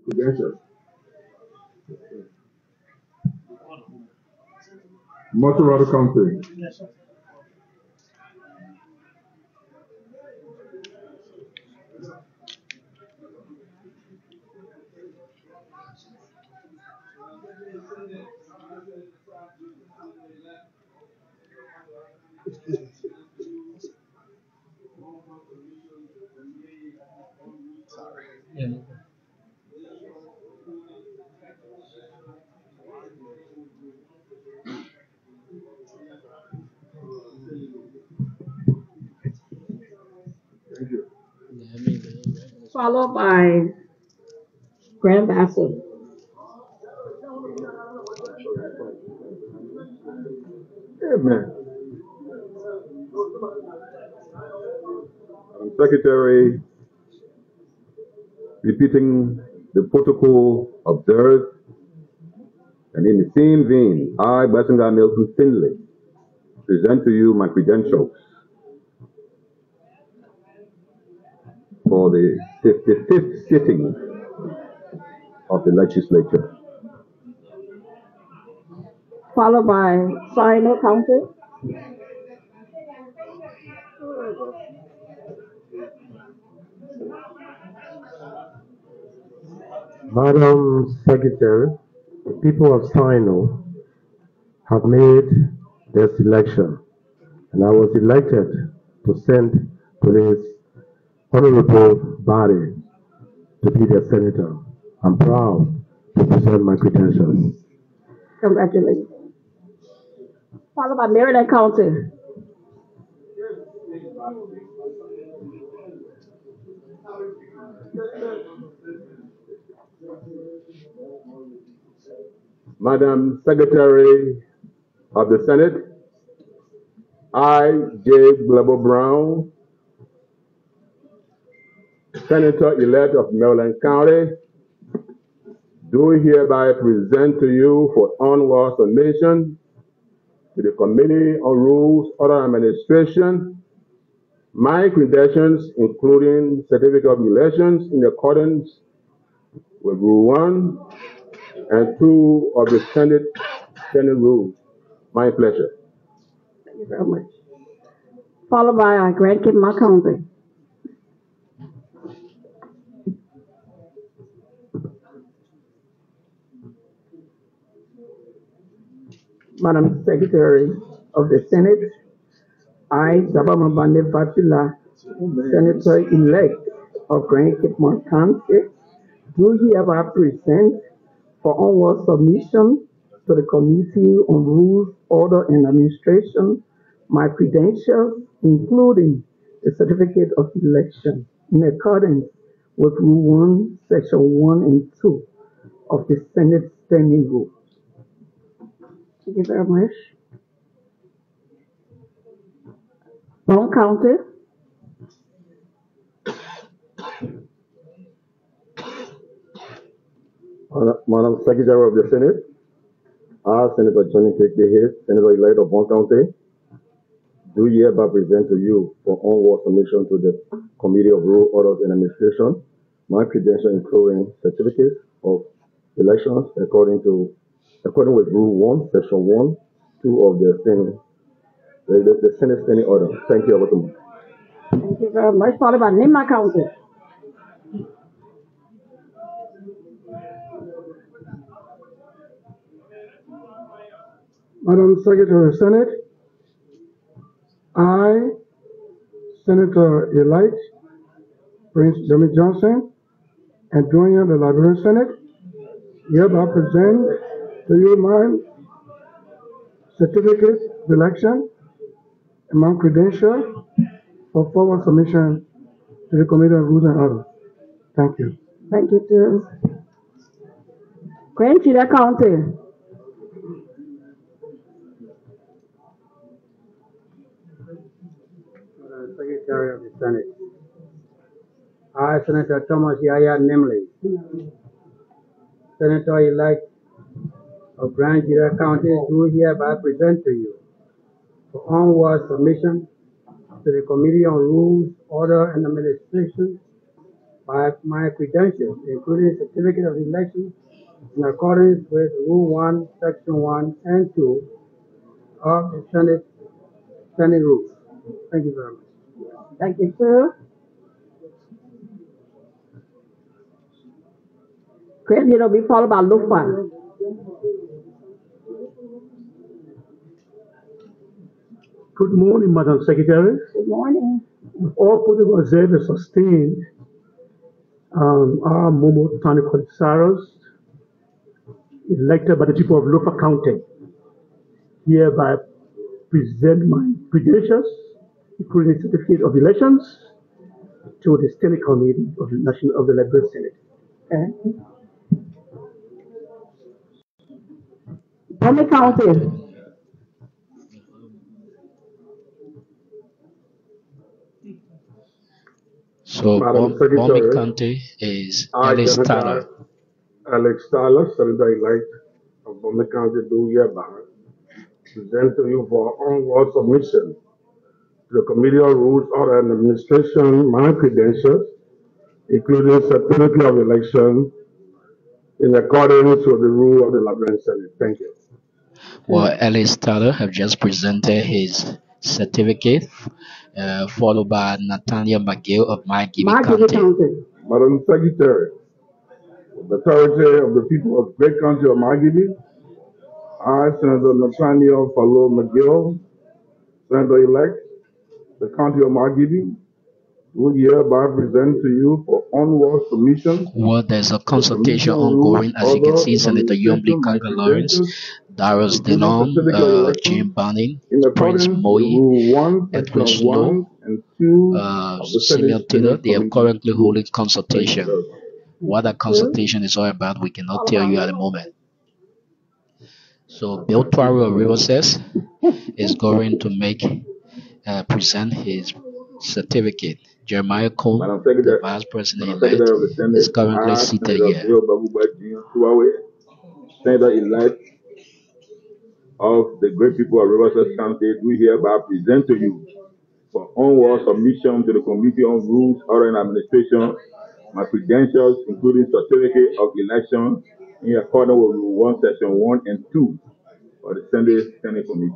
Credentials. Motorado County. Thank you. Followed by Grand Bassa. Amen. Secretary, repeating the protocol observed, and in the same vein, I, Bassa Milton Finley, present to you my credentials for the 55th sitting of the legislature. Followed by Sino County. Madam Secretary, the people of Sino have made their selection, and I was elected to send to this honorable body to be their senator. I'm proud to present my credentials. Congratulations. Followed by Maryland County. Madam Secretary of the Senate, I, J. Global Brown, Senator-elect of Maryland County, do hereby present to you for onward submission to the Committee on Rules, Order and Administration my credentials, including certificate of elections in accordance with Rule 1 and 2 of the Senate Rules. My pleasure. Thank you very much. Followed by Grand Kidman County. Madam Secretary of the Senate, I, Dabamabane Fatila, Senator-elect of Grand Kidman County, do hereby present for onward submission to the Committee on Rules, Order, and Administration my credentials, including the certificate of election, in accordance with Rule 1, Section 1 and 2 of the Senate Standing Rules. Thank you very much. Brown County. Madam Secretary of the Senate, I, Senator Johnny K. Hayes, Senator-elect of Brown County, do hereby present to you for onward submission to the Committee of Rules, Orders, and Administration my credentials, including certificates of elections according with Rule 1, Section 1, 2 of the Senate Standing Order. Thank you, Overton. Thank you very much. Followed by Nima County. Madam Secretary of the Senate, I, Senator-elect Prince Jimmy Johnson, and joining the Liberian Senate, hereby present to you my certificate of election and my credential for forward submission to the Committee on Rules and Orders. Thank you. Thank you, too. Grand Chita County. Secretary of the Senate. I, Senator Thomas Yaya Nyonblee, Senator-elect of Grand Chita County, do hereby present to you for onward submission to the Committee on Rules, Order, and Administration by my credentials, including certificate of election, in accordance with Rule 1, Section 1 and 2 of the Senate rules. Thank you very much. Thank you, sir. Chris, it'll be followed by Lufa. Good morning, Madam Secretary. Good morning. All political observers sustained our Momo Tani Codisaros, elected by the people of Lofa County, hereby present my credentials, including the certificate of elections, to the Senate Committee of the Liberia Senate. Okay. Momo County. So Madam Bombi Secretary, County is I, Ellis Tyler. Senator Alex Tyler, Senator-elect of Ballot County, do hereby present to you for onward submission to the Committee on Rules, Order and Administration my credentials, including certificate of election, in accordance with the rule of the Liberian Senate. Thank you. Well, Ellis Tyler have just presented his certificate, followed by Nathaniel McGill of Margibi County. Madam Secretary, with the authority of the people of Great County of Margibi, I, Senator Nathaniel Fallow McGill, Senator-elect, the County of Margibi, will hereby present to you for onward submission. Well, there's a consultation ongoing. As you can see, Senator Nyonblee Karnga-Lawrence, Darius Delon, Jim Banning, Prince Moyi, Edwin Snow, Simeon Taylor. They are currently holding consultation. What that consultation is all about, we cannot tell you at the moment. So Bill Twari of Riverses is going to present his certificate. Jeremiah Cole, the Vice President-elect, is currently seated here. Senator-elect of the great people of Riverside County, do hereby present to you for onward submission to the Committee on Rules, Order and Administration my credentials, including certificate of election, in accordance with Rule 1, Section 1 and 2 of the Senate Committee.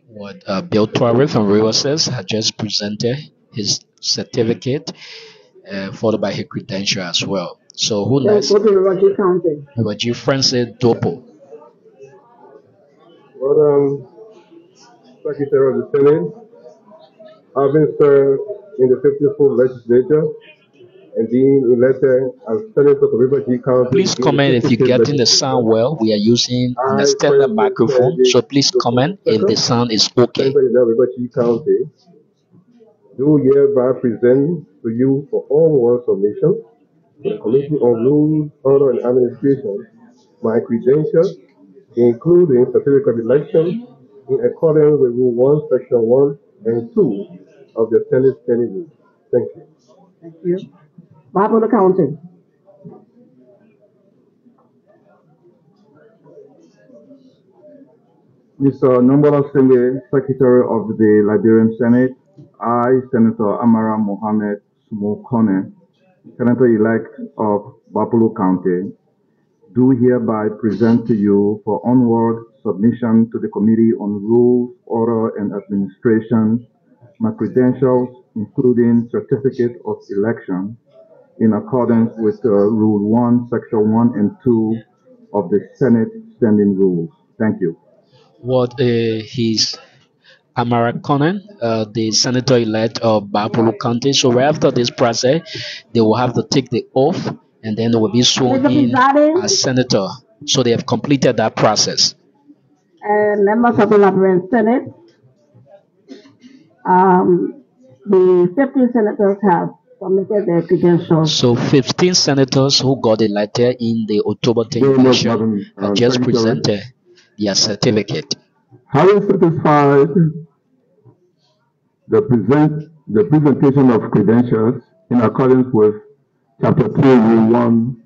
What Bill Twari from Riverside has just presented his certificate, followed by his credential as well. So who next? Raji Francis Dopo. Madam Secretary of the Senate, having served in the 54th legislature and being elected as Senator of River County. Please comment if you're getting the sound well. We are using an external microphone, so please comment if the sound is okay. Senator of River County, do hereby present to you for onward submission to the Committee on Rules, Order and Administration my credentials, including certificate of election, in accordance with Rule 1, Section 1 and 2 of the Senate rules. Thank you. Thank you. Bible County. Mr. Nombala Sele, Secretary of the Liberian Senate, I, Senator Amara Mohammed Sumokone, Senator-elect of Bapulu County, do hereby present to you for onward submission to the Committee on Rules, Order and Administration my credentials, including certificate of election, in accordance with Rule 1, Section 1 and 2 of the Senate Standing Rules. Thank you. He's Amara Conan, the senator-elect of Bapulu County. So right after this process, they will have to take the oath, and then they will be sworn in as senator. So they have completed that process. Members of the Liberian Senate, the 15 senators have submitted their credentials. So 15 senators who got elected in the October 10th election have just presented their certificate. Having satisfied the presentation of credentials in accordance with Chapter 3, Rule 1,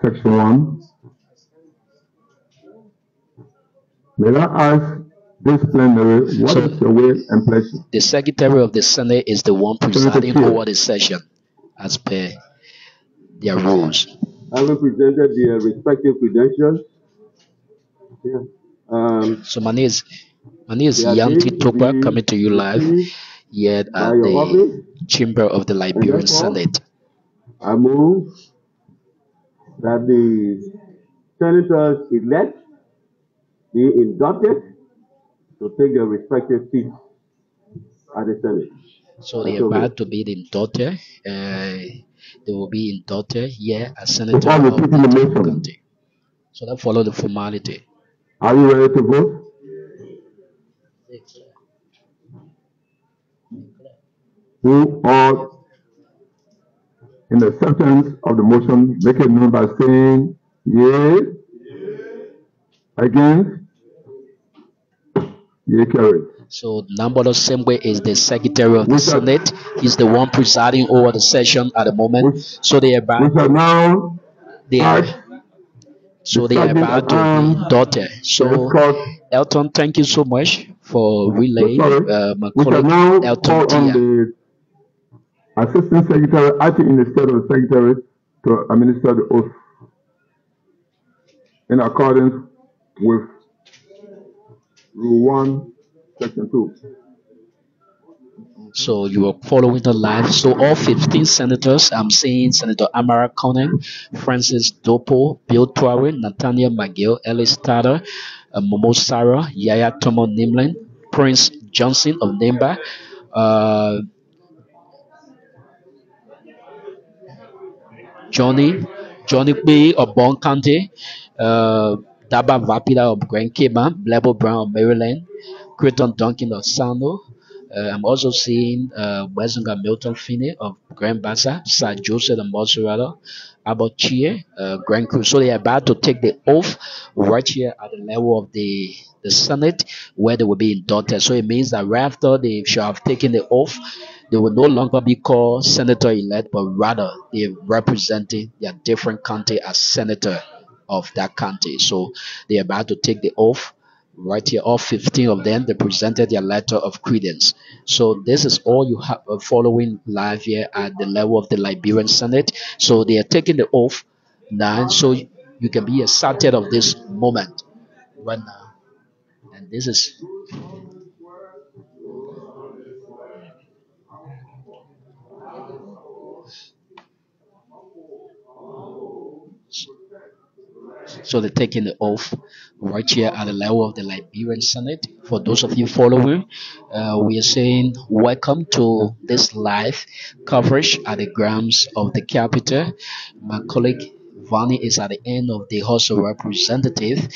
Section 1, may I ask this plenary, what is your will and pleasure? The Secretary of the Senate is the one presiding over the session. as per their rules. Having presented their respective credentials, So my name is they are Yanti deemed to Tokwa be coming to you live received here by at your the office, chamber of the and Liberian therefore Senate. I move that the senators elect be inducted to take their respective seats at the Senate. So they are about to be inducted. They will be inducted here as senator Before of repeating the the motion, county. So that follow the formality. are you ready to vote? Who are in acceptance of the motion, make it known by saying yea, against, yea carried. So Nambolo Sembe is the secretary of the Senate. He's the one presiding over the session at the moment. So they are about now they are about to be inducted. So Elton, thank you so much for relaying my colleague Elton Tia. the Assistant Secretary acting in the state of the Secretary to administer the oath in accordance with Rule 1, Section 2. So you are following the live. So all 15 senators, I'm seeing Senator Amara Conan, Francis Dopo, Bill Tuare, Nathaniel McGill, Ellis Tata, Momo Sarah, Yaya Tomo Nimlin, Prince Johnson of Nemba, Johnny B of Bond County, Daba Vapida of Grand Cayman, Blebo Brown of Maryland, Creighton Duncan of Sano. I'm also seeing Wezinga Milton Finney of Grand Bassa, Sir Joseph of Mozzarella, Abbott Chie, Grand Crew. So they are about to take the oath right here at the level of the Senate where they will be inducted. So it means that right after they shall have taken the oath, they will no longer be called senator elect, but rather they're representing their different county as senator of that county. So they're about to take the oath right here. All 15 of them, they presented their letter of credence. So this is all you have following live here at the level of the Liberian Senate. So they are taking the oath now, so you can be excited of this moment right now. And this is so they're taking the oath right here at the level of the Liberian Senate. For those of you following, we are saying welcome to this live coverage at the grounds of the Capitol. My colleague Vani is at the end of the House of Representatives.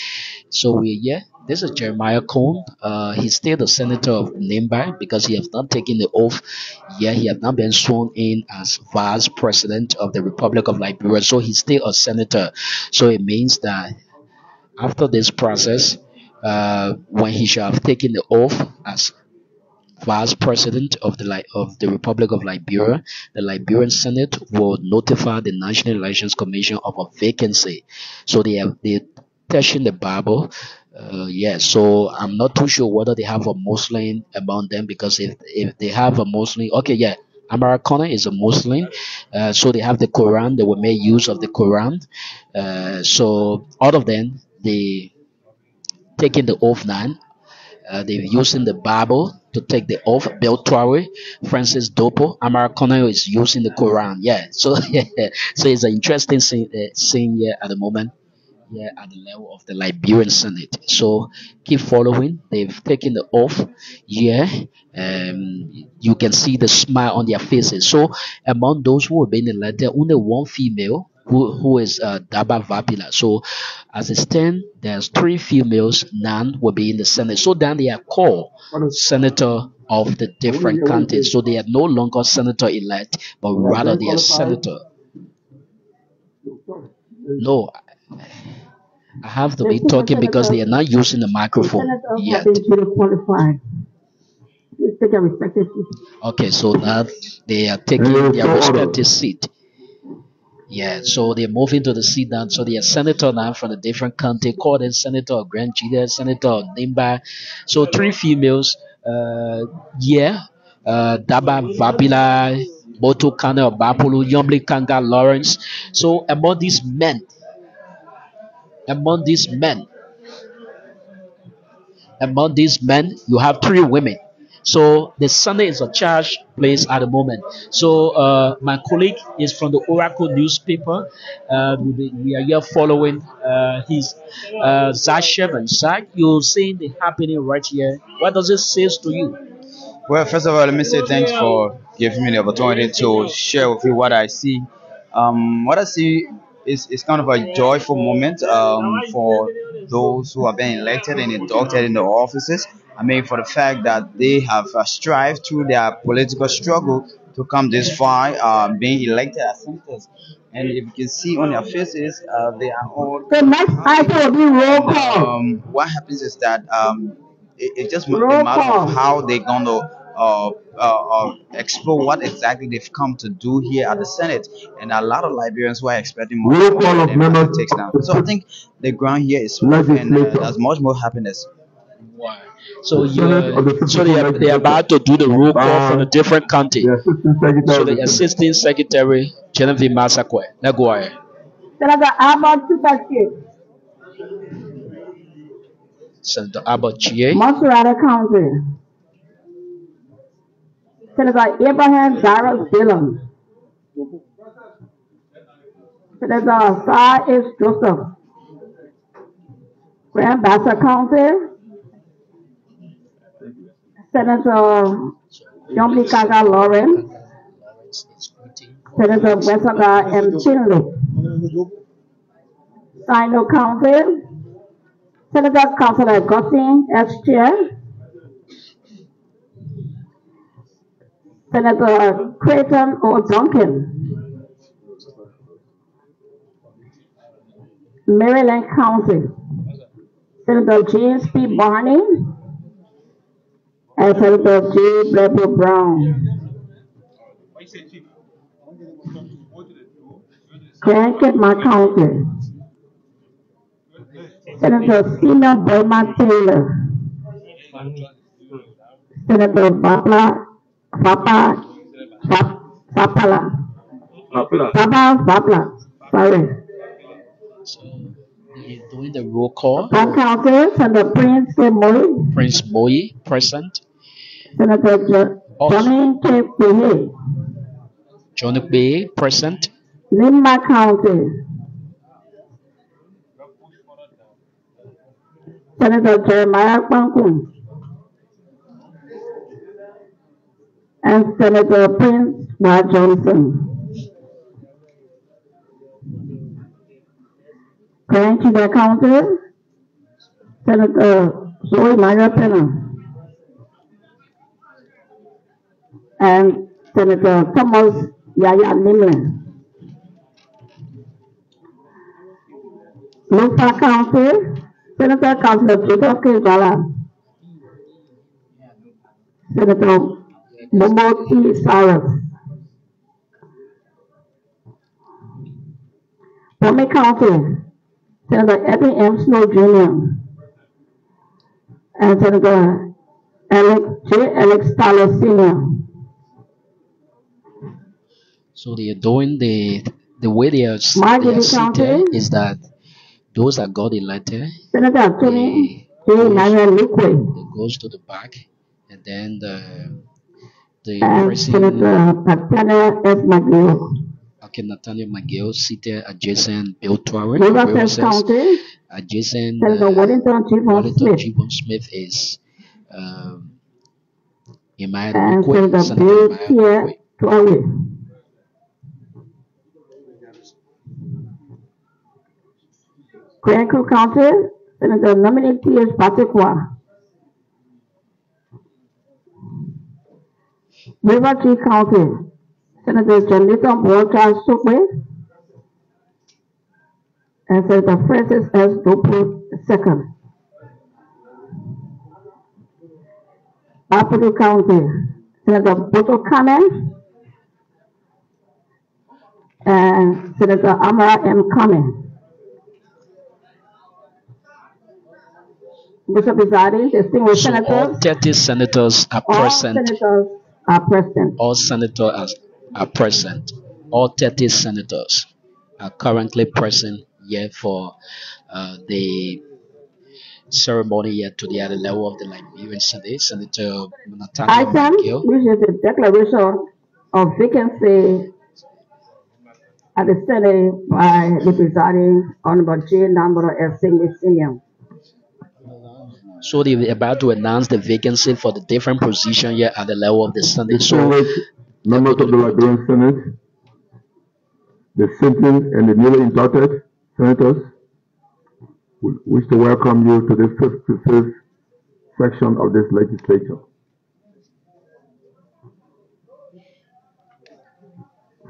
So we're here. This is Jeremiah Cohn. He's still the senator of Nimba because he has not taken the oath yet. He has not been sworn in as vice president of the Republic of Liberia. So he's still a senator. So it means that after this process, when he shall have taken the oath as vice president of the Republic of Liberia, the Liberian Senate will notify the National Elections Commission of a vacancy. So they touching the Bible. So I'm not too sure whether they have a Muslim among them, because if they have a Muslim, okay, yeah, Americana is a Muslim, so they have the Quran. They will make use of the Quran. So all of them, they taking the oath now. They're using the Bible to take the oath. Bill Tuare, Francis Dopo, Americana is using the Quran. Yeah, so so it's an interesting scene here at the moment. Yeah, at the level of the Liberian Senate. So keep following. They've taken the oath. Yeah, you can see the smile on their faces. So among those who have been elected, only one female who is Daba Vapila. So as it stands, there's 3 females. None will be in the Senate. So then they are called senator of the different counties. So they are no longer senator elect, but rather they are senator. No, I have to be talking because they are not using the microphone yet. Okay, so now they are taking their respective seat. Yeah, so they're moving to the seat now. So they are senator now from a different county, called in senator of Grand Chile, senator of Nimba. So 3 females. Daba Vapila, Boto Kane of Bapulu, Nyonblee Karnga-Lawrence. So among these men, among these men, among these men, you have three women. So the Sunday is a charge place at the moment. So my colleague is from the Oracle newspaper. We are here following his Zach Shevan. Zach, you're seeing the happening right here. What does it say to you? Well, first of all, let me say thanks for giving me the opportunity to share with you what I see. What I see is kind of a joyful moment for those who have been elected and inducted in the offices. I mean, for the fact that they have strived through their political struggle to come this far, being elected as senators. And if you can see on their faces, they are all. The next item will be roll call. What happens is that it's just a Roll matter call. of how they're going to explore what exactly they've come to do here at the Senate. And a lot of Liberians who are expecting more Roll call of than members it takes now. of the So I think the ground here is smooth and there's much more happiness. So Senate of the so 54th they're about to do the roll call from a different county. The assistant secretary So of the the Senate. assistant secretary, Genevieve Masakwe, Naguare. Senator Albert Superstate, Senator Abbott Chie, Monserrate County. Senator Abraham Darius Dillon. Senator Sar H. Joseph. Grand Bassa County. Senator Nyonblee Karnga-Lawrence. Senator Bassa M. Chinley. Sino County. Senator Councilor Gossin S. Chair. Senator Creighton O. Duncan. Maryland County. Senator James P. Barney. And Senator J. Blebo Brown. Grand Kitmar County. Senator Sina Burma Taylor. Senator Vapala. Sorry. so they're doing the roll call. One County, Senator Prince Moy. Prince Moyi present. Senator Johnny K. Behe. Johnny Bay present. Lima County. Senator Jeremiah Kwankun. And Senator Prince Y. Johnson. Grand Chiba County, Senator Zoe Maya Pena. And Senator Thomas Yaya Nimlin. Lufa County, Senator Councilor Jacob K. Jala. Senator Momo T. Cyrus. Pomey County, Senator Eddie M. Snow Jr. and Senator Alex Tyler Sr. So they are doing the way they are Marjorie seated County, is that those that got elected, Senator Tony J. Nanya Liquid, it goes to the back, and then the and person, Senator Tatiana S. McGill. okay, Nathaniel McGill, seated adjacent Bill Torrey, Riverside County, adjacent Senator Wellington Gibbon Smith is Imai and Lukwe, Senator Senator Bill Imai Pierre Lukwe. Torrey. Grand Creek County, Senator nominee T.S. Patikwa. River Tree County, Senator Janita Borja Sukwe and Senator Francis S. Dopo II. Bapuru County, Senator Boto Kane and Senator Amara M. Kane. Mr. Presiding, distinguished So all senators, 30 senators are all present. senators are present. All senators are are present. All 30 senators are currently present here for the ceremony here today at the level of the Liberian Senate. Senator Nathaniel Item, McGill. which is a declaration of vacancy at the Senate by the presiding Honorable J. Nambro S. Senior. So they're about to announce the vacancy for the different position here at the level of the Senate. Distinguished members of the Liberian Senate, the sitting and the newly inducted senators, we wish to welcome you to the 55th section of this legislature.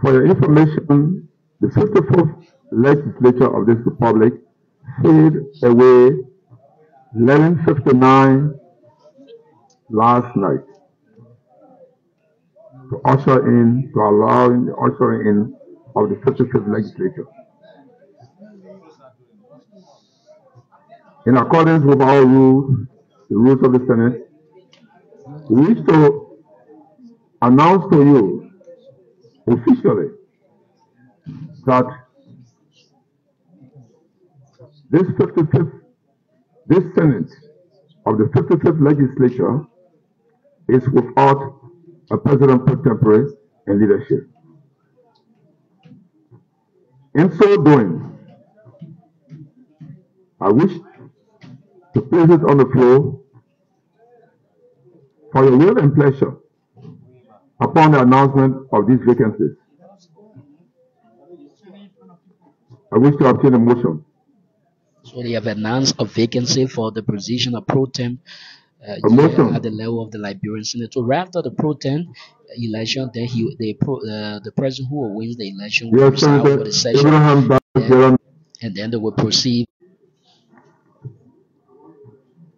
For your information, the 54th legislature of this republic faded away 11:59 last night to allowing the ushering in of the 55th legislature. In accordance with our rules, the rules of the Senate, we wish to announce to you officially that this Senate of the 55th legislature is without a president pro tempore and leadership. In so doing, I wish to place it on the floor for your will and pleasure upon the announcement of these vacancies. I wish to obtain a motion. So they have announced a vacancy for the position of Pro-Temp at the level of the Liberian Senate. So right after the Pro-Temp election, then the president who will win the election will preside over the session, and then they will proceed.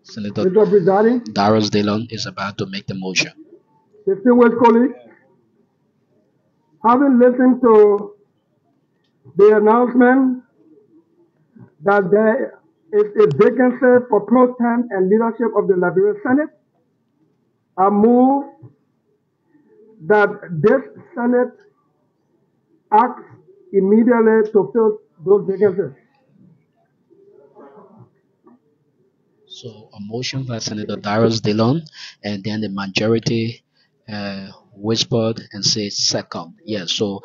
Senator Darius Dillon is about to make the motion. Distinguished colleagues, having listened to the announcement that there is a vacancy for pro-temp and leadership of the Liberia Senate, I move that this Senate acts immediately to fill those vacancies. So a motion by Senator Darius Dillon, and then the majority whispered and said second. Yeah, so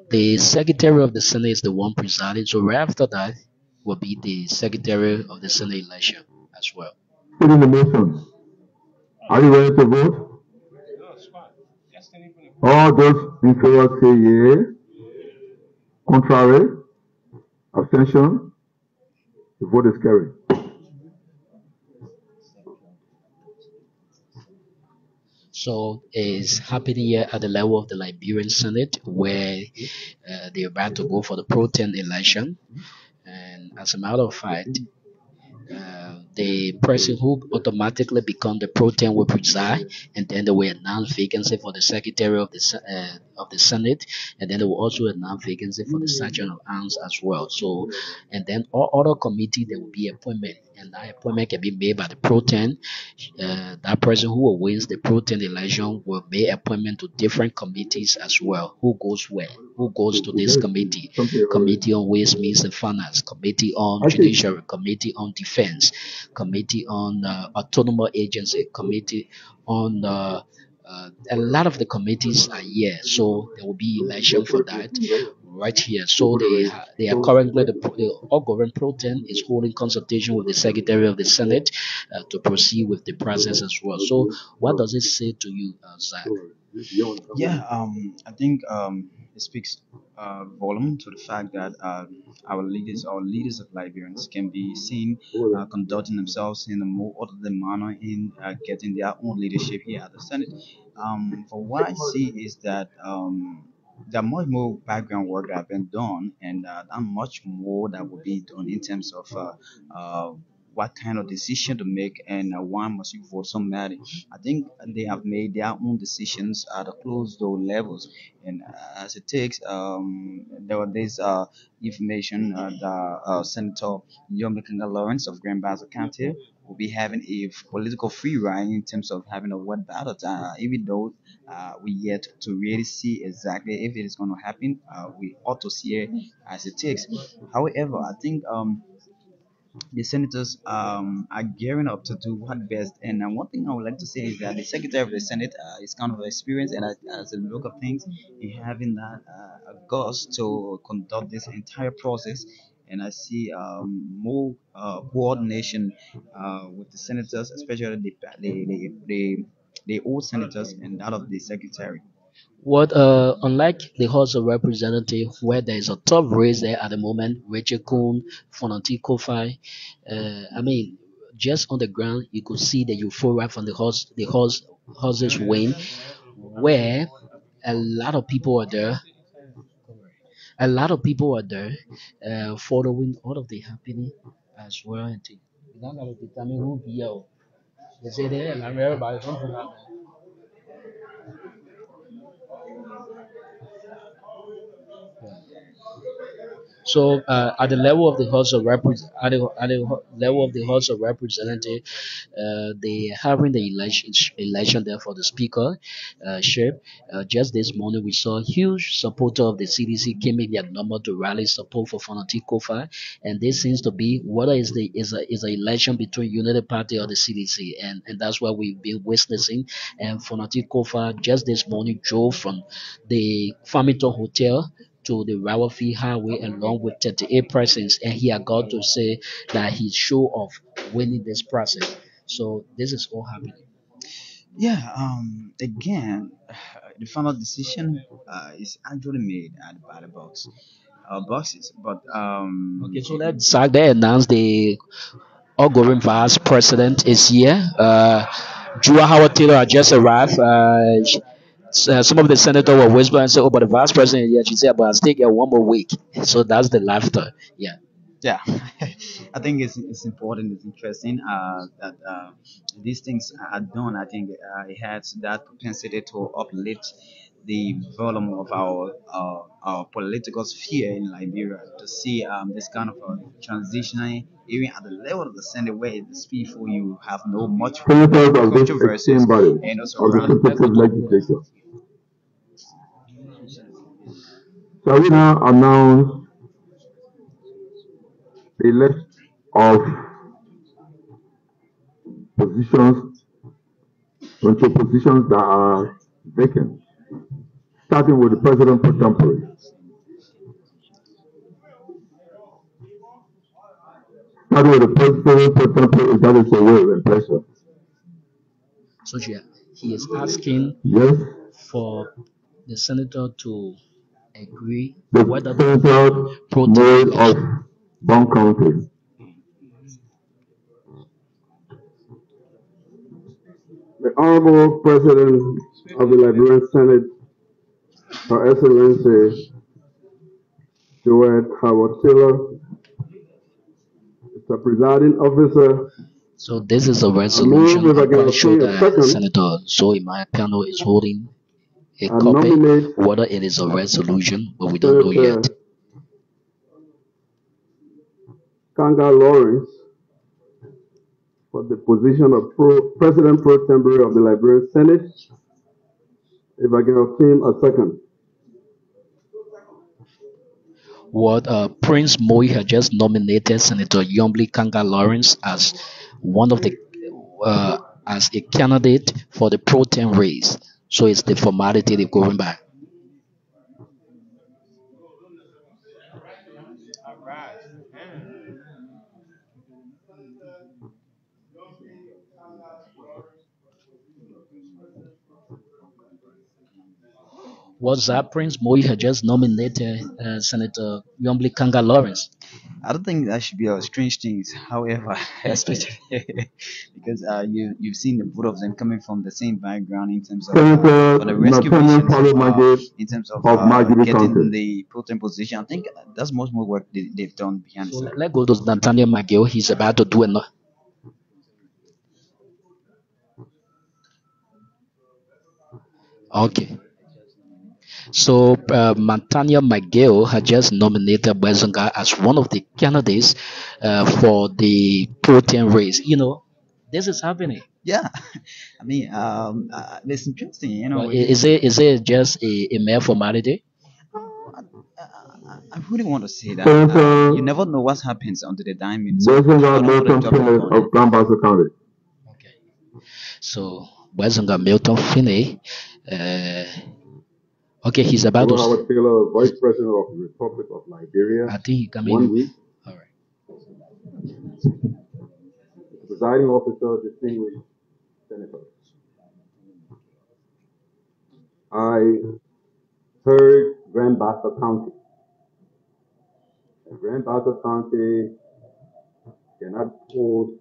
the Secretary of the Senate is the one presiding. So right after that will be the Secretary of the Senate election as well. Put in the motion. Are you ready to vote? All those in favor say yea. Contrary? Abstention? The vote is carried. So it's happening here at the level of the Liberian Senate, where they're about to go for the pro-temp election. And as a matter of fact, the person who automatically become the pro-temp will preside, and then they will announce vacancy for the secretary of the Senate, and then they will also announce vacancy for the sergeant of arms as well. So, and then all other committee there will be appointment, and that appointment can be made by the pro-temp. That person who wins the pro-temp election will make appointment to different committees as well. Who goes where? Who goes to this committee? Committee on Ways, Means and Finance, Committee on Judiciary, Committee on Defense, Committee on Autonomous Agency, Committee on a lot of the committees are here, so there will be election for that right here. So they are currently the outgoing pro-temp is holding consultation with the Secretary of the Senate to proceed with the process as well. So what does it say to you, Zach? Yeah, I think it speaks volume to the fact that our leaders of Liberians can be seen conducting themselves in a more orderly manner in getting their own leadership here at the Senate. For what I see is that there much more background work that have been done, and not much more that will be done in terms of what kind of decision to make and why must you vote somebody. I think they have made their own decisions at the closed door levels, and as it takes, there was this information that Senator Nyonblee Karnga-Lawrence of Grand Bassa County will be having a political free ride in terms of having a word ballot. Even though we yet to really see exactly if it is going to happen, we ought to see it as it takes. However, I think the senators are gearing up to do what best. And one thing I would like to say is that the Secretary of the Senate is kind of experienced, and as a look of things, in having that gust to conduct this entire process. And I see more coordination with the senators, especially the old senators and that of the secretary. What unlike the House of Representatives, where there is a tough race there at the moment, Rachel Kuhn, Fonanti Kofi, I mean, just on the ground, you could see the euphoria from horses win, where a lot of people are there. A lot of people are there, following all of the happening as well. And you don't gotta determine who be out. They say they and everybody something like that. So at the level of the House of at the level of the House of Representatives, they having the election there for the speaker ship. Just this morning, we saw a huge supporter of the CDC came in their number to rally support for Fonanti Kofa, and this seems to be whether is a election between United Party or the CDC, and that's what we've been witnessing. And Fonanti Kofa just this morning drove from the Farmington Hotel to the Rawafi Highway along with 38 persons, and he had got to say that he's sure of winning this process. So this is all happening. Yeah. Again, the final decision is actually made at the ballot boxes, but Okay, so let's start there. Announced the outgoing vice president is here. Jua Howard Taylor had just arrived. Some of the senators were whispering and said, "Oh, but the vice president." Yeah, she said, "But I'll stay here one more week." So that's the laughter. Yeah. yeah, I think it's important, it's interesting that these things are done. I think it has that propensity to uplift the volume of our political sphere in Liberia, to see this kind of a transitioning even at the level of the Senate, where it's peaceful, you have no much Senators of this controversies esteemed body and also of the around. Constitutive Legislature, shall we now announce the list of positions, control positions that are vacant, starting with the President pro tempore. Starting with the President pro tempore, if that is your will and pleasure. So yeah, he is asking Yes, for the senator to agree the whether Senator pro-temp Moy of election. Bon County. The Honorable President of the Liberian Senate, Her Excellency Joel Howard Taylor, Mr. Presiding Officer, So this is a I move resolution. if I I'm can quite sure obtain a that second Senator Zoe Mayakano is holding a and copy. nominate Whether it is a resolution, but we don't know yet. Senator Karnga-Lawrence for the position of President pro tempore of the Liberian Senate. If I can obtain a second. What Prince Moi had just nominated Senator Nyonblee Karnga-Lawrence as one of the as a candidate for the pro-temp race. So it's the formality they're going by. What's that? Prince Moi had just nominated Senator Nyonblee Karnga-Lawrence. I don't think that should be a strange thing. However, especially because you've seen the both of them coming from the same background in terms of Senator for the rescue Nathaniel missions, Paulo Magid in terms of of Marjorie getting County. the pro-temp position. I think that's much more work they've done behind the So scenes. let's go to Nathaniel McGill. He's about to do enough. Okay. So Nathaniel McGill had just nominated Bezonga as one of the candidates for the pro-temp race. You know, this is happening. Yeah, I mean, it's interesting, you know. Well, is it just a mere formality? I wouldn't want to say that. Senator You never know what happens under the diamond. So Bosenga I don't want to Milton jump the Phillips gun. of Bassa County. Okay. So Wezinga Milton Finney, okay, he's about to. Howard Taylor, Vice President of the Republic of Liberia. I think he coming. 1 week. All right. Presiding officer, distinguished senators. I heard Grand Bassa County. Grand Bassa County cannot hold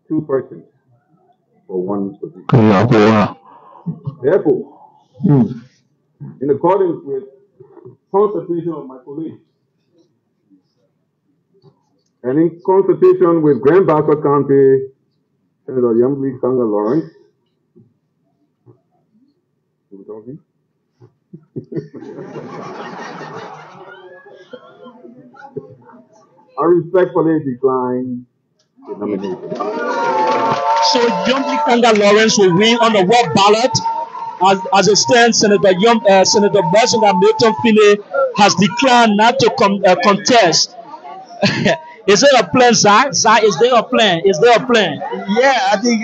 2 persons for 1 position. Therefore, in accordance with Constitution of my police, and in consultation with Grand Bassa County Senator Nyonblee Karnga-Lawrence, who talking? I respectfully decline the nomination. So Nyonblee Karnga-Lawrence will win on the web ballot. As it stands, Senator Wezinga Milton Finney has declined not to contest. Is there a plan, Zai? Zai, is there a plan? Is there a plan? Yeah, I think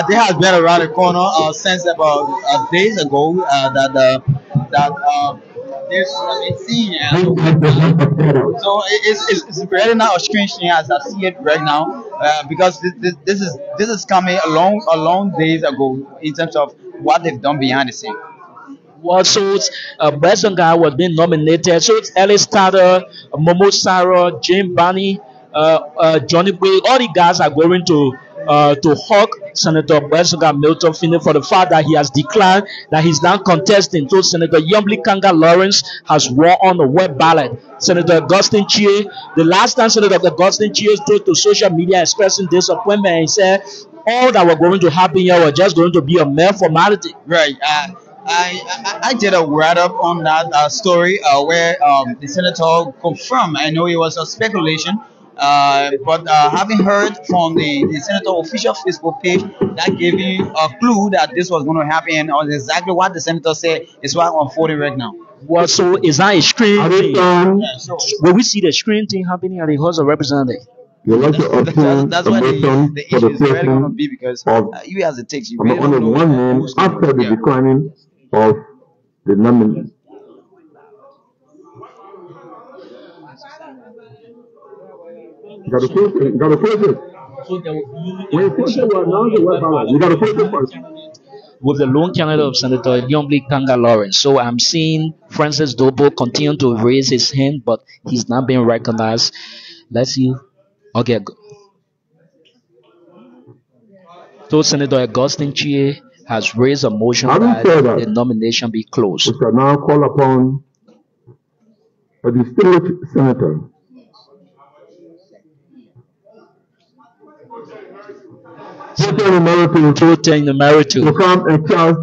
they have been around the corner since about days ago that this it's seen. So it's really not a strange thing as I see it right now because this is coming a long days ago in terms of what they've done behind the scene. Well, so Wezinga was being nominated. So it's Ellis Carter, Momo Sarah, Jane Barney, Johnny Boy. All the guys are going to hug Senator Wezinga Milton Finney for the fact that he has declined, that he's now contesting. So Senator Nyonblee Karnga-Lawrence has won on the web ballot. Senator Augustine Chie, the last time Senator Augustine Chie spoke to social media expressing disappointment, he said all that were going to happen here were just going to be a mere formality. Right. I did a write up on that story where the senator confirmed. I know it was a speculation, but having heard from the senator official Facebook page, that gave me a clue that this was going to happen, or exactly what the senator said is what I'm unfolding right now. Well, so is that a screen thing? Yeah, so Will we see the screen thing happening at the House of Representatives? that's why the issue is really going to be because you as it takes, you really don't know one name who's going after to the declining of the nominee. Got to close it. Got to close it. When you close it, we'll announce the web ballot. You got to close it first. With the lone candidate of Senator Nyonblee Karnga-Lawrence. So I'm seeing Francis Dobo continue to raise his hand, but he's not being recognized. Let's see. Okay. So Senator Augustine Chie has raised a motion that the nomination be closed. We shall now call upon a distinguished senator to come and cast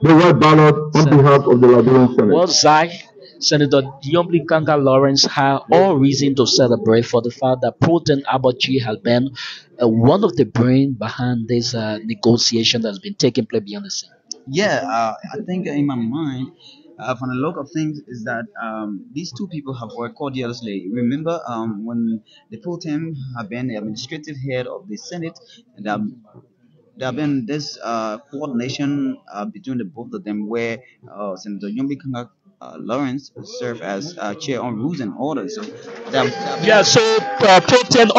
the web ballot on behalf of the Liberian Senate. Well, Zai, Senator Nyonblee Karnga-Lawrence had all reason to celebrate for the fact that Pro-Temp Abachi has been one of the brain behind this negotiation that's been taking place beyond the scene. Yeah, I think in my mind, from the look of things, is that these two people have worked cordially. Remember when the Pro-Temp have been the administrative head of the Senate, and there have been this coordination between the both of them where Senator Nyonblee Karnga-Lawrence served as chair on rules and orders. So yeah, so Pro-Temp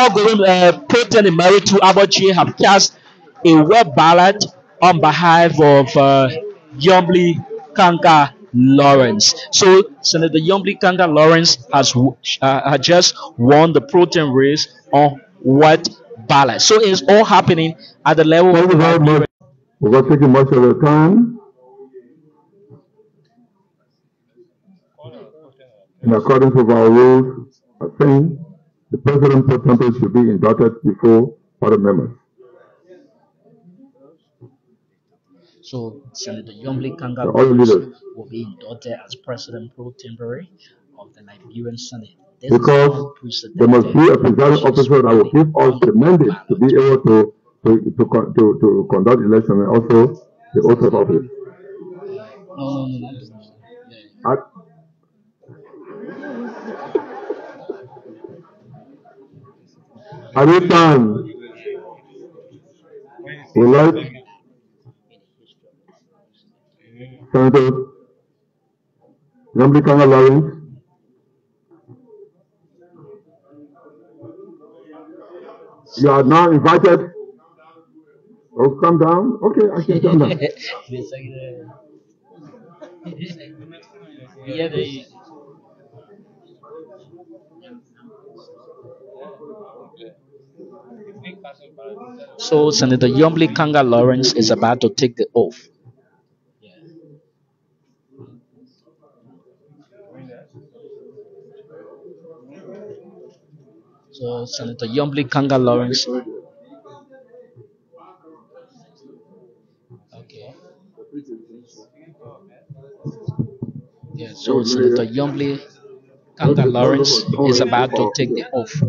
Pro-Temp Emeritus Abachi have cast a web ballot on behalf of Nyonblee Karnga-Lawrence. So Senator Nyonblee Karnga-Lawrence has just won the Pro-Temp race on web ballot. So it's all happening at the level of the We're not taking much of the time. In accordance with our rules, I think the President Pro-Temp should be inducted before other members. So Senator Nyonblee Karnga-Lawrence will be inducted as President Pro Tempore of the Liberian Senate. because there must be a presiding officer that will give us the mandate to be able to conduct election and also the oath of office. At this time, we like Senator Nyonblee Karnga-Lawrence you are now invited. Oh, come down. Okay, I can come down. So Senator Nyonblee Karnga-Lawrence is about to take the oath. So Senator Nyonblee Karnga-Lawrence. Okay. Yeah, so Senator Nyonblee Karnga-Lawrence is about to take the oath.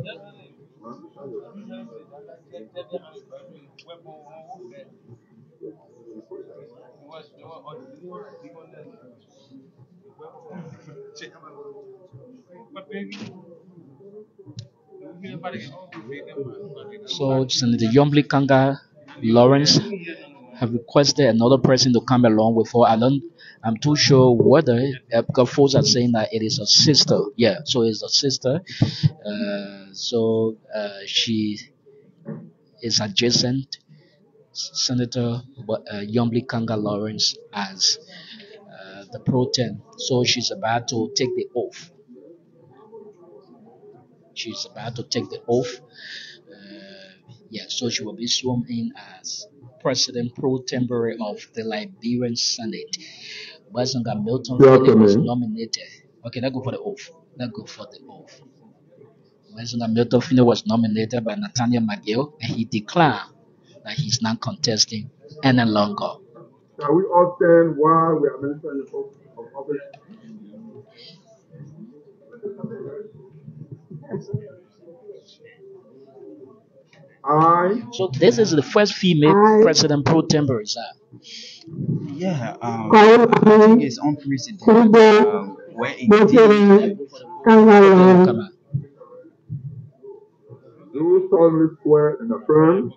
So Senator Nyonblee Karnga-Lawrence have requested another person to come along with her. I'm too sure whether because folks are saying that it is a sister. Yeah, so it's a sister. She is adjacent Senator Nyonblee Karnga-Lawrence as the Pro-Temp. So she's about to take the oath. She's about to take the oath. So she will be sworn in as President Pro-Tempore of the Liberian Senate. Bassa Milton was nominated. Okay, let's go for the oath. Bassa Milton was nominated by Nathaniel McGill, and he declared that he's not contesting any longer. Shall we all stand while we are administering the oath of office? So this is the first female President Pro-Tempore, sir. Yeah, I think it's unprecedented. Where indeed. Do solemnly swear and affirm.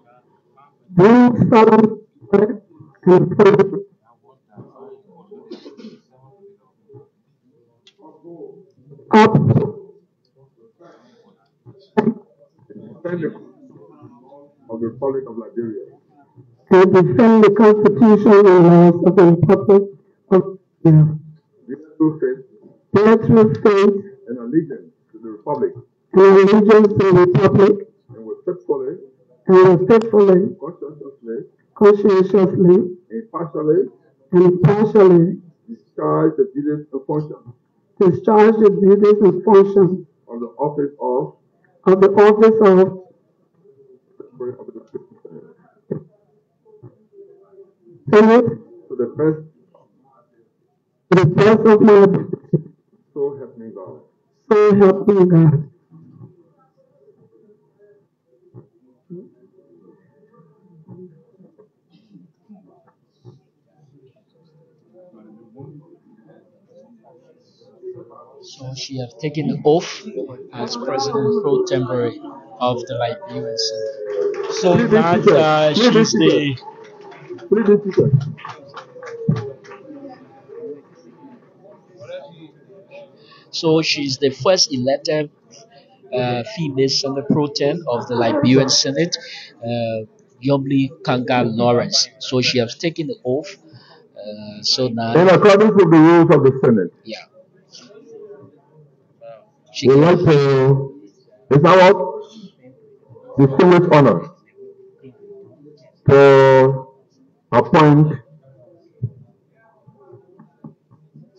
Of the Republic of Liberia. To defend the Constitution and laws of the Republic of Liberia. Bear true faith And allegiance to the Republic. And allegiance to the Republic. And will faithfully. Conscientiously. Impartially. Discharge the duties and functions. Of the office of. Senate. To the best of my ability. So help me God. So she has taken the oath as President Pro-Tempore of the Liberian Senate. So now she's the. So she's the first elected female Senate Pro-Temp of the Liberian Senate, Nyonblee Karnga-Lawrence. So she has taken the oath. So now. In accordance with the rules of the Senate. Yeah. We like to. It's our distinguished honor to appoint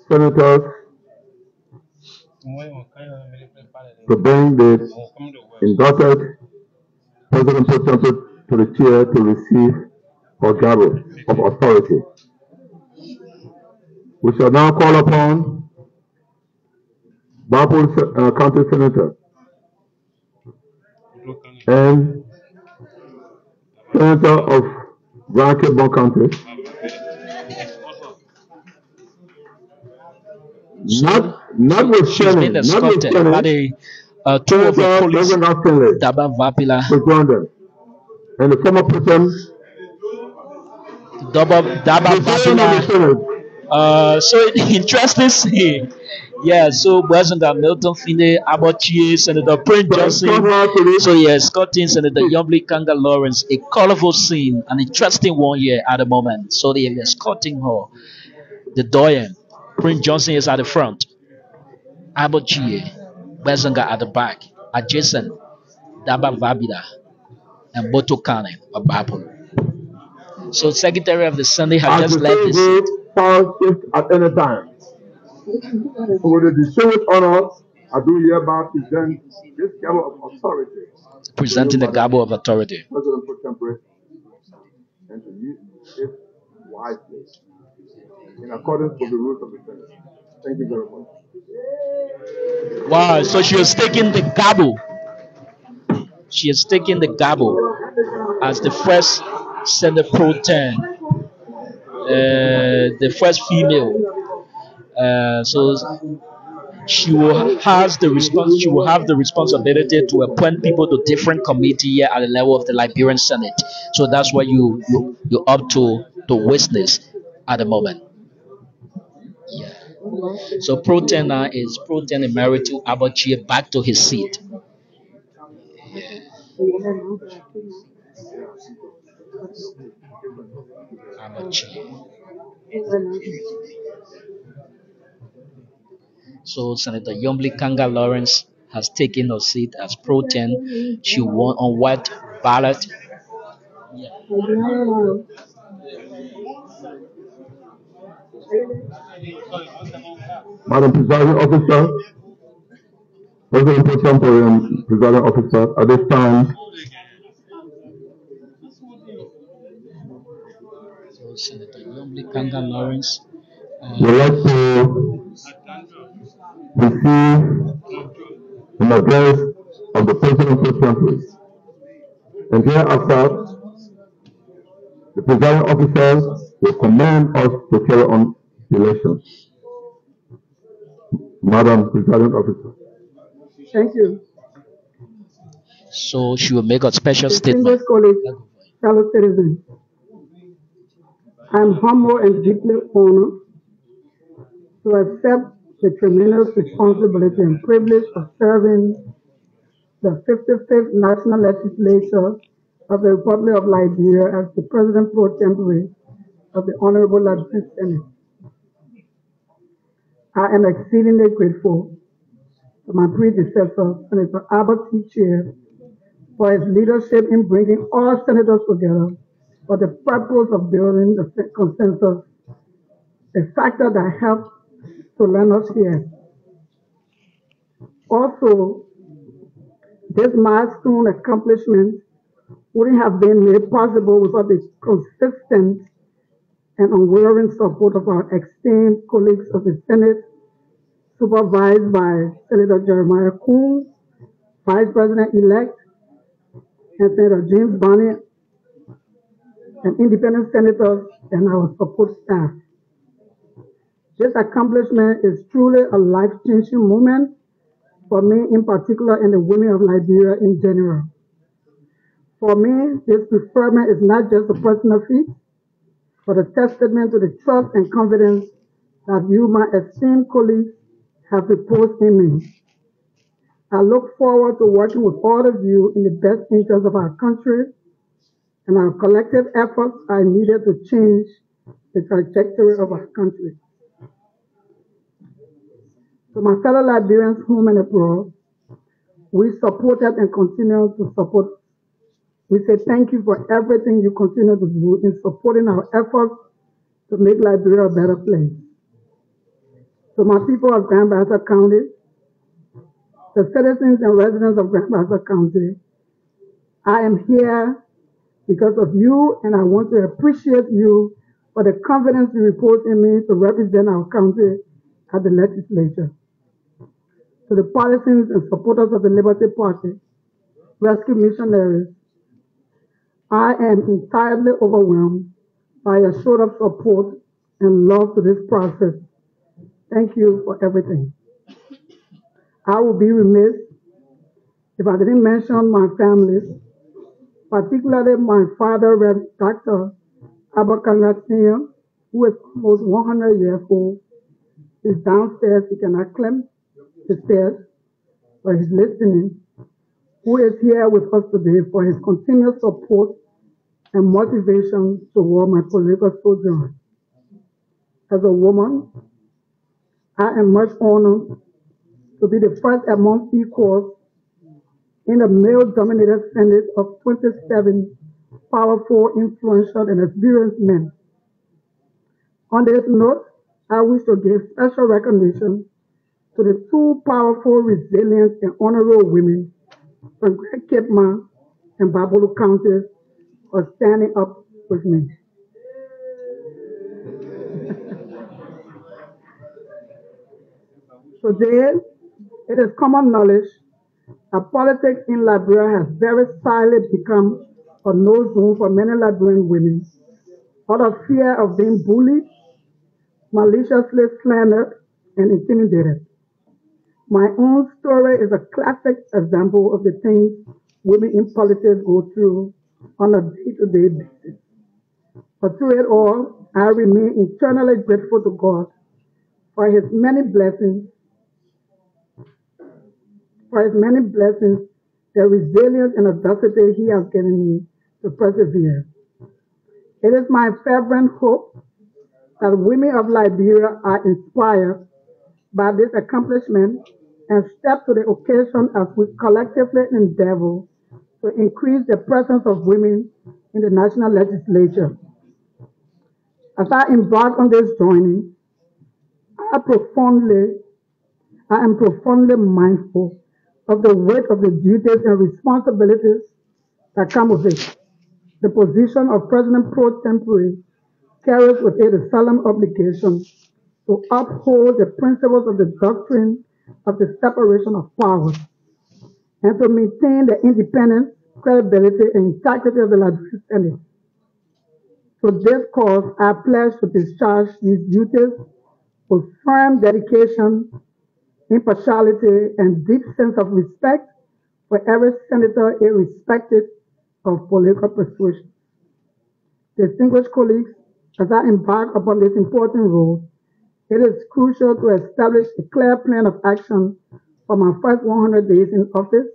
senators to bring the indicted President Pro-Tempore to the chair to receive her gavel of authority. We shall now call upon Bapul County Senator, and Senator of Grand Cape Bon County, She's been escorted by the two of the police, Daba Vapila, to join them. And the former person, Daba Vapila. So interesting scene. Yeah, so Bwazanga, Milton Finde, Abachi, Senator Prince Johnson. So yeah, escorting Senator Nyonblee Karnga-Lawrence. A colorful scene, an interesting one here at the moment. So they are escorting her. The Doyen, Prince Johnson is at the front. Abachi, Bwazanga at the back. Adjacent, Daba Vabida, and Boto Kane of Babel. So Secretary of the Senate has just left his seat. Power shift at any time. With the distinguished honor, I do hereby present this gavel of authority. Presenting the gavel of authority. President Pro-Temp, and to use it wisely in accordance with the rules of the Senate. Thank you very much. Wow, so she is taking the gavel. She is taking the gavel as the first Senate Pro-Temp, the first female. So she will have the responsibility to appoint people to different committee here at the level of the Liberian Senate. So that's what you up to witness at the moment. Yeah. So Pro-Temp now is Pro-Temp Emeritus Abachi back to his seat. Yeah. Abachi. So Senator Nyonblee Karnga-Lawrence has taken her seat as Pro-Temp. She won on what ballot? Yeah. Madam Presiding Officer, President Pro-Temp and Presiding Officer, at this time, So Senator Nyonblee Karnga-Lawrence would like to receive an address of the President Pro-Temp. And thereafter, the presiding officers will command us to carry on the elections. Madam Presiding Officer. Thank you. So she will make a special statement. Distinguished colleagues, fellow citizens, I am humble and deeply honored to accept the tremendous responsibility and privilege of serving the 55th National Legislature of the Republic of Liberia as the President Pro-Temp of the Honorable Liberian Senate. I am exceedingly grateful to my predecessor, Senator Albert T. Chair, for his leadership in bringing all senators together for the purpose of building the consensus, a factor that helped to land us here. Also, this milestone accomplishment wouldn't have been made possible without the consistent and unwavering support of our esteemed colleagues of the Senate, supervised by Senator Jeremiah Coons, Vice President-elect, and Senator James Bonney, and independent senators and our support staff. This accomplishment is truly a life-changing moment for me in particular and the women of Liberia in general. For me, this preferment is not just a personal feat, but a testament to the trust and confidence that you, my esteemed colleagues, have reposed in me. I look forward to working with all of you in the best interest of our country, and our collective efforts are needed to change the trajectory of our country. To my fellow Liberians home and abroad, we supported and continue to support. We say thank you for everything you continue to do in supporting our efforts to make Liberia a better place. To my people of Grand Bassa County, the citizens and residents of Grand Bassa County, I am here because of you, and I want to appreciate you for the confidence you repose in me to represent our county at the legislature. To to the partisans and supporters of the Liberty Party, rescue missionaries, I am entirely overwhelmed by your show of support and love to this process. Thank you for everything. I would be remiss if I didn't mention my family, particularly my father, Rev. Dr. Karnga-Lawrence, who is almost 100 years old. He's downstairs, he cannot climb the stairs, but he's listening, who is here with us today for his continued support and motivation toward my political sojourn. As a woman, I am much honored to be the first among equals in the male-dominated Senate of 27 powerful, influential, and experienced men. On this note, I wish to give special recognition to the two powerful, resilient, and honorable women from Great Kipma and Ballot counties for standing up with me. Today, it is common knowledge that politics in Liberia has very silently become a no-zone for many Liberian women out of fear of being bullied, maliciously slandered, and intimidated. My own story is a classic example of the things women in politics go through on a day-to-day basis. But through it all, I remain eternally grateful to God for his many blessings, the resilience and audacity he has given me to persevere. It is my fervent hope that women of Liberia are inspired by this accomplishment and step to the occasion as we collectively endeavor to increase the presence of women in the national legislature. As I embark on this journey, I am profoundly mindful of the weight of the duties and responsibilities that come with it. The position of President Pro-Temp carries with it a solemn obligation to uphold the principles of the doctrine of the separation of powers and to maintain the independence, credibility, and integrity of the Liberian Senate. To this cause, I pledge to discharge these duties with firm dedication, impartiality, and deep sense of respect for every senator, irrespective of political persuasion. Distinguished colleagues, as I embark upon this important role, it is crucial to establish a clear plan of action for my first 100 days in office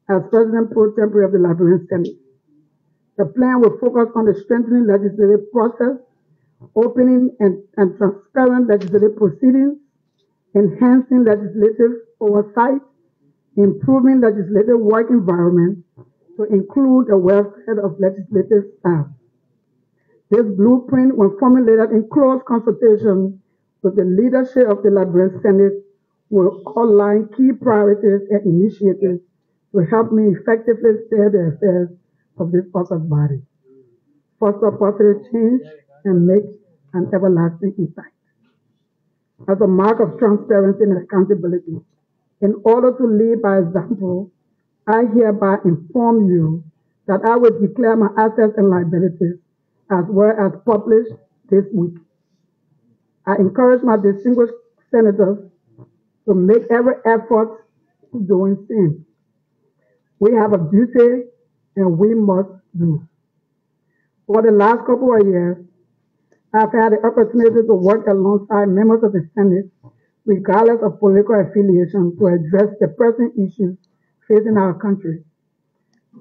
as President Pro-Temp of the Liberian Senate. The plan will focus on the strengthening legislative process, opening and transparent legislative proceedings, enhancing legislative oversight, improving legislative work environment to include the welfare of legislative staff. This blueprint was formulated in close consultation with the leadership of the Liberian Senate will outline key priorities and initiatives to help me effectively steer the affairs of this august body, foster positive change, and make an everlasting impact. As a mark of transparency and accountability, in order to lead by example, I hereby inform you that I will declare my assets and liabilities as well as published this week. I encourage my distinguished senators to make every effort to doing same. We have a duty and we must do. For the last couple of years, I've had the opportunity to work alongside members of the Senate, regardless of political affiliation, to address the pressing issues facing our country.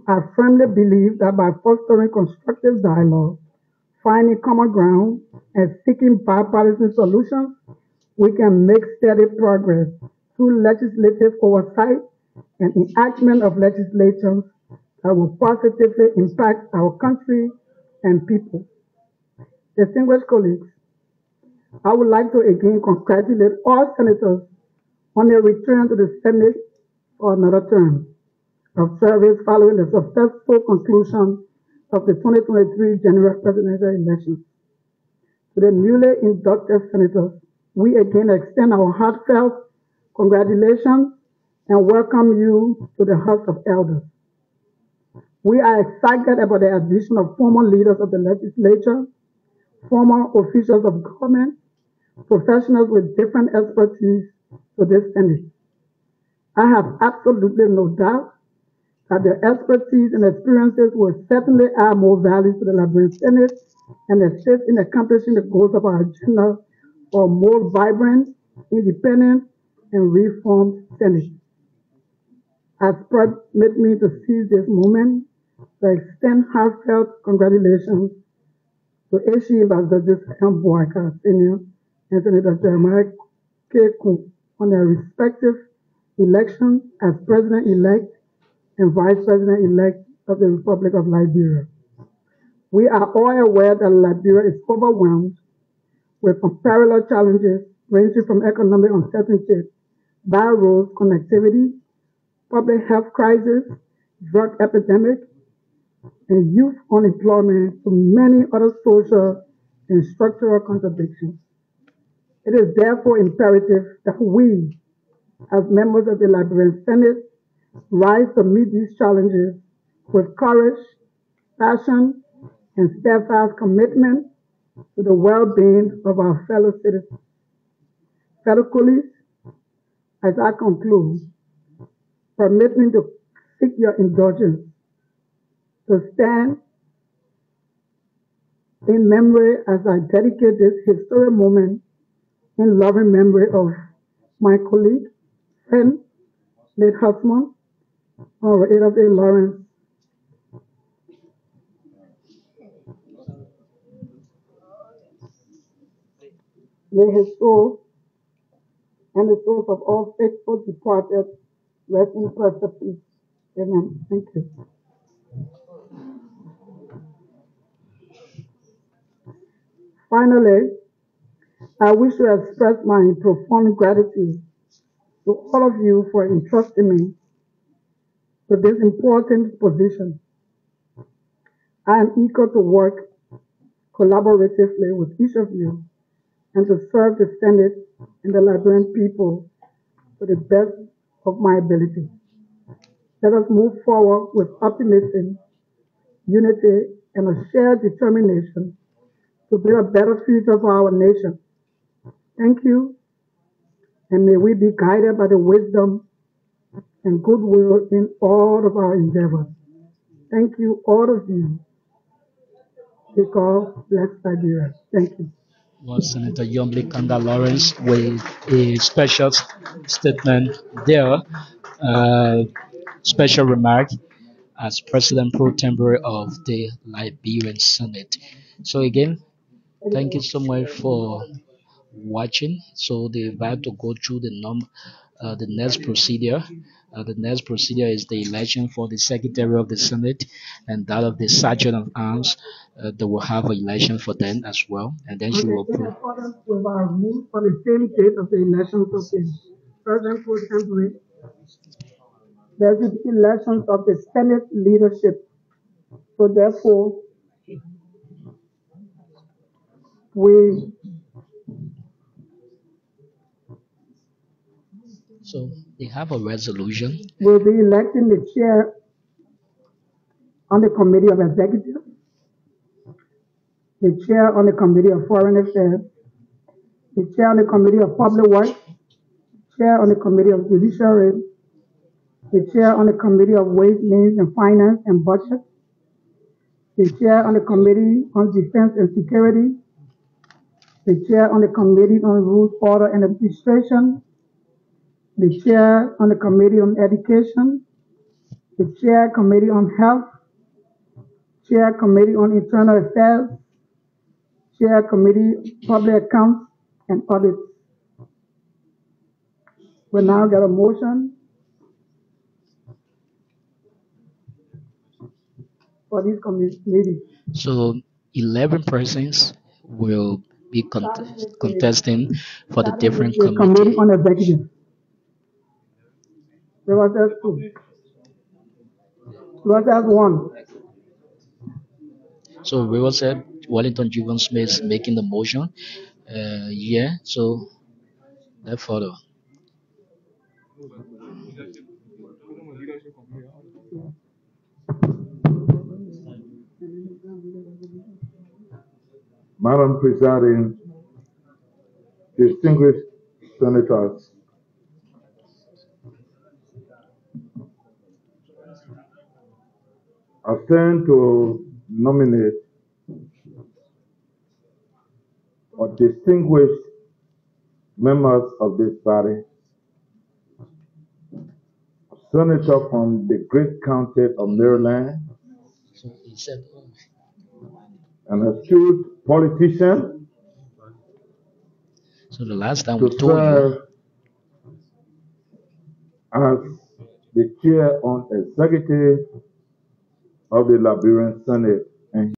I firmly believe that by fostering constructive dialogue, finding common ground, and seeking bipartisan solutions, we can make steady progress through legislative oversight and enactment of legislation that will positively impact our country and people. Distinguished colleagues, I would like to again congratulate all senators on their return to the Senate for another term of service following the successful conclusion of the 2023 general presidential elections. To the newly inducted senators, we again extend our heartfelt congratulations and welcome you to the House of Elders. We are excited about the addition of former leaders of the legislature, former officials of government, professionals with different expertise to this Senate. I have absolutely no doubt that their expertise and experiences will certainly add more value to the Liberian Senate and assist in accomplishing the goals of our agenda for a more vibrant, independent, and reformed Senate. Permit me to seize this moment to extend heartfelt congratulations to HE Ambassador Joseph M. Boyka Sr. and Senator Jeremiah K. Kuhn on their respective elections as President-elect and Vice President-elect of the Republic of Liberia. We are all aware that Liberia is overwhelmed with unparalleled challenges ranging from economic uncertainty, bad roads connectivity, public health crisis, drug epidemic, and youth unemployment to many other social and structural contradictions. It is therefore imperative that we, as members of the Liberian Senate, rise to meet these challenges with courage, passion, and steadfast commitment to the well-being of our fellow citizens. Fellow colleagues, as I conclude, permit me to seek your indulgence to stand in memory as I dedicate this historic moment in loving memory of my colleague, friend, late husband, Nyonblee Lawrence. May his soul and the souls of all faithful departed rest in perfect peace. Amen. Thank you. Finally, I wish to express my profound gratitude to all of you for entrusting me with this important position. I am eager to work collaboratively with each of you and to serve the Senate and the Liberian people to the best of my ability. Let us move forward with optimism, unity, and a shared determination to build a better future for our nation. Thank you, and may we be guided by the wisdom and goodwill in all of our endeavors. Thank you, all of you. May God bless Liberia. Thank you. Was Senator Nyonblee Karnga-Lawrence with a special statement there, special remark as President Pro-Temp of the Liberian Senate. So again, thank you so much for watching. So they're about to go through the next procedure. The next procedure is the election for the Secretary of the Senate and that of the Sergeant of Arms. They will have an election for them as well, and then she will. In accordance with our rules on the same date of the elections of the President Pro Temp, there will be elections of the Senate leadership. So therefore, we So they have a resolution. will be electing the chair on the Committee of Executive, the chair on the Committee of Foreign Affairs, the chair on the Committee of Public Works, chair on the Committee of Judiciary, the chair on the Committee of Ways, Means, and Finance and Budget, the chair on the Committee on Defense and Security, the chair on the Committee on Rules, Order, and Administration, the chair on the Committee on Education, the chair Committee on Health, chair Committee on Internal Affairs, chair Committee Public Accounts and Audits. We now get a motion for these committees. So 11 persons will be contesting for the different Committee committees. on Executive. There was just two. There was just one. So we will say Wellington Juven Smith making the motion. Yeah, so that follow. Madam Presiding, distinguished senators, I stand to nominate or distinguished members of this body, a senator from the great county of Maryland, an astute politician, So the last time to we told you, serve as the chair on executive of the Liberian Senate. And